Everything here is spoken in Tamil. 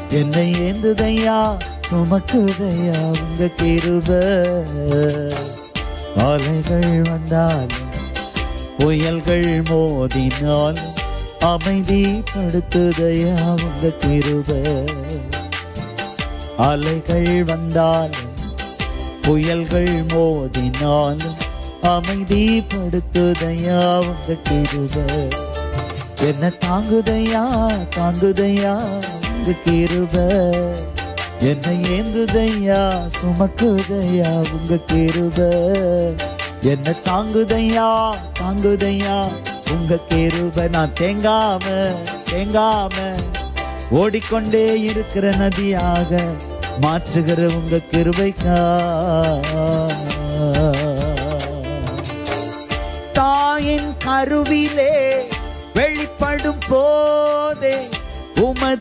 என்னை ஏந்துதையா சுமக்குதையா உங்க கிருபை. அலைகள் வந்தாலும் புயல்கள் மோதினாலும் அமைதிப்படுத்துதையா உங்க கிருபை. அலைகள் வந்தாலும் புயல்கள் மோதினாலும் அமைதிப்படுத்துதையா உங்க கிருபை. என்ன தாங்குதையா தாங்குதையா உங்க கிருபை. என்னை ஏந்துதையா சுமக்குதையா உங்க கிருபை. என்ன தாங்குதையா தாங்குதையா உங்க கிருபை. நான் தேங்காம தேங்காம ஓடிக்கொண்டே இருக்கிற நதியாக மாற்றுகிற உங்க கிருபைக்கா. தாயின் கருவிலே வெளிப்படும் போதே உமது